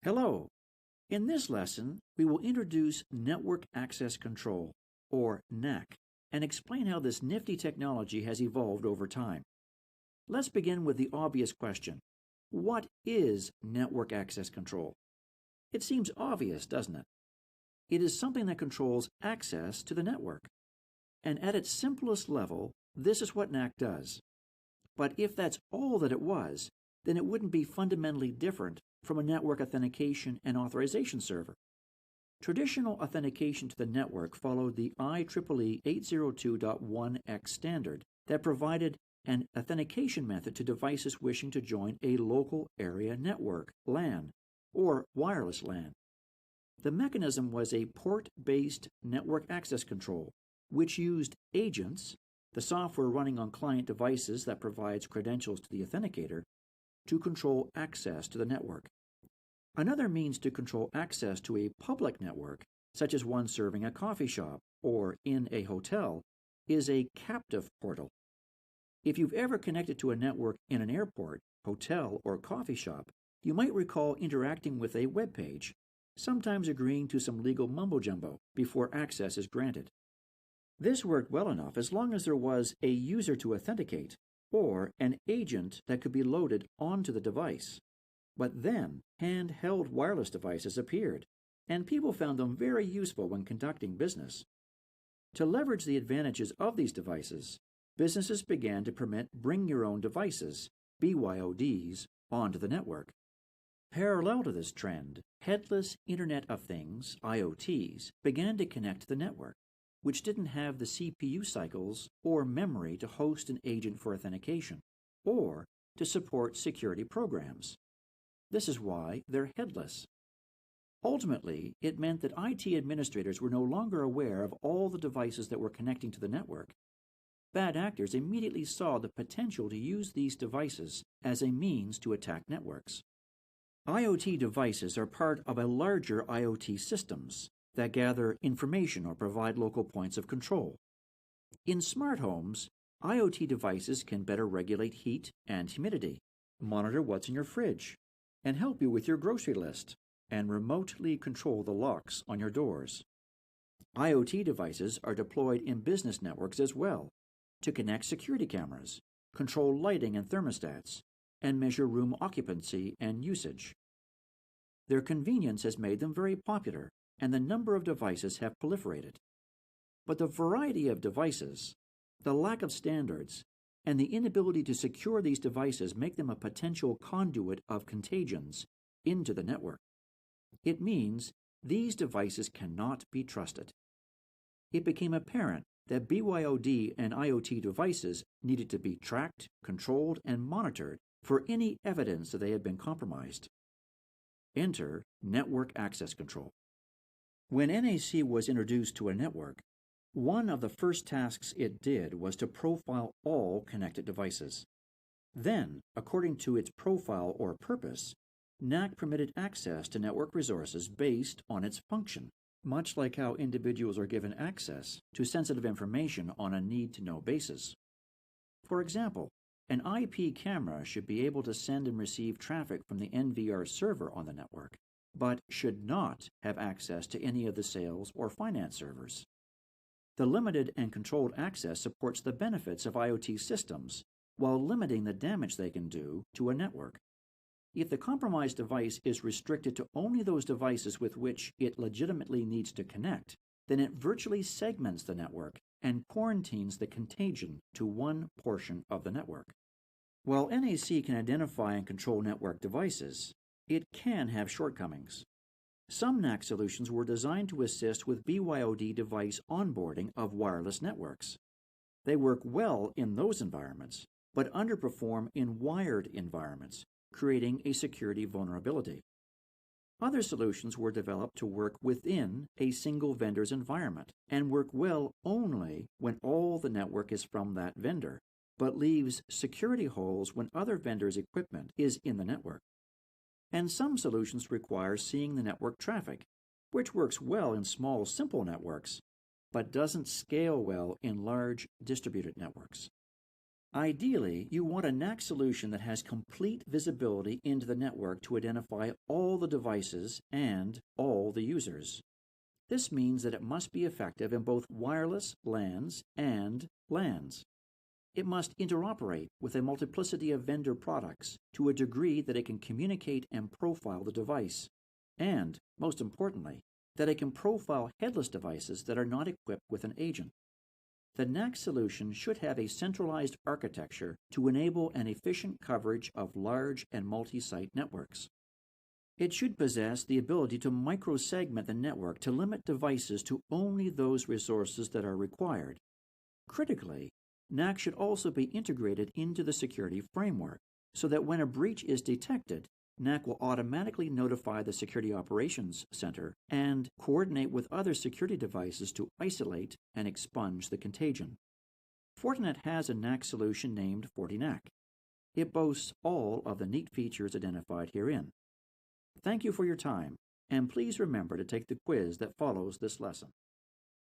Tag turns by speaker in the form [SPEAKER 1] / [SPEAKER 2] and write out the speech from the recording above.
[SPEAKER 1] Hello! In this lesson, we will introduce Network Access Control, or NAC, and explain how this nifty technology has evolved over time. Let's begin with the obvious question. What is Network Access Control? It seems obvious, doesn't it? It is something that controls access to the network. And at its simplest level, this is what NAC does. But if that's all that it was, then it wouldn't be fundamentally different from a network authentication and authorization server. Traditional authentication to the network followed the IEEE 802.1x standard that provided an authentication method to devices wishing to join a local area network, LAN, or wireless LAN. The mechanism was a port-based network access control, which used agents, the software running on client devices that provides credentials to the authenticator, to control access to the network. Another means to control access to a public network, such as one serving a coffee shop or in a hotel, is a captive portal. If you've ever connected to a network in an airport, hotel, or coffee shop, you might recall interacting with a web page, sometimes agreeing to some legal mumbo-jumbo before access is granted. This worked well enough as long as there was a user to authenticate, or an agent that could be loaded onto the device. But then, handheld wireless devices appeared, and people found them very useful when conducting business. To leverage the advantages of these devices, businesses began to permit bring-your-own devices, BYODs, onto the network. Parallel to this trend, headless Internet of Things, IoTs, began to connect to the network, which didn't have the CPU cycles or memory to host an agent for authentication, or to support security programs. This is why they're headless. Ultimately, it meant that IT administrators were no longer aware of all the devices that were connecting to the network. Bad actors immediately saw the potential to use these devices as a means to attack networks. IoT devices are part of a larger IoT systems that gather information or provide local points of control. In smart homes, IoT devices can better regulate heat and humidity, monitor what's in your fridge, and help you with your grocery list, and remotely control the locks on your doors. IoT devices are deployed in business networks as well, to connect security cameras, control lighting and thermostats, and measure room occupancy and usage. Their convenience has made them very popular, and the number of devices have proliferated. But the variety of devices, the lack of standards, and the inability to secure these devices make them a potential conduit of contagions into the network. It means these devices cannot be trusted. It became apparent that BYOD and IoT devices needed to be tracked, controlled, and monitored for any evidence that they had been compromised. Enter Network Access Control. When NAC was introduced to a network, one of the first tasks it did was to profile all connected devices. Then, according to its profile or purpose, NAC permitted access to network resources based on its function, much like how individuals are given access to sensitive information on a need-to-know basis. For example, an IP camera should be able to send and receive traffic from the NVR server on the network, but should not have access to any of the sales or finance servers. The limited and controlled access supports the benefits of IoT systems while limiting the damage they can do to a network. If the compromised device is restricted to only those devices with which it legitimately needs to connect, then it virtually segments the network and quarantines the contagion to one portion of the network. While NAC can identify and control network devices, it can have shortcomings. Some NAC solutions were designed to assist with BYOD device onboarding of wireless networks. They work well in those environments, but underperform in wired environments, creating a security vulnerability. Other solutions were developed to work within a single vendor's environment and work well only when all the network is from that vendor, but leaves security holes when other vendors' equipment is in the network. And some solutions require seeing the network traffic, which works well in small, simple networks, but doesn't scale well in large, distributed networks. Ideally, you want a NAC solution that has complete visibility into the network to identify all the devices and all the users. This means that it must be effective in both wireless LANs and LANs. It must interoperate with a multiplicity of vendor products to a degree that it can communicate and profile the device, and, most importantly, that it can profile headless devices that are not equipped with an agent. The NAC solution should have a centralized architecture to enable an efficient coverage of large and multi-site networks. It should possess the ability to microsegment the network to limit devices to only those resources that are required. Critically, NAC should also be integrated into the security framework so that when a breach is detected, NAC will automatically notify the Security Operations Center and coordinate with other security devices to isolate and expunge the contagion. Fortinet has a NAC solution named FortiNAC. It boasts all of the neat features identified herein. Thank you for your time, and please remember to take the quiz that follows this lesson.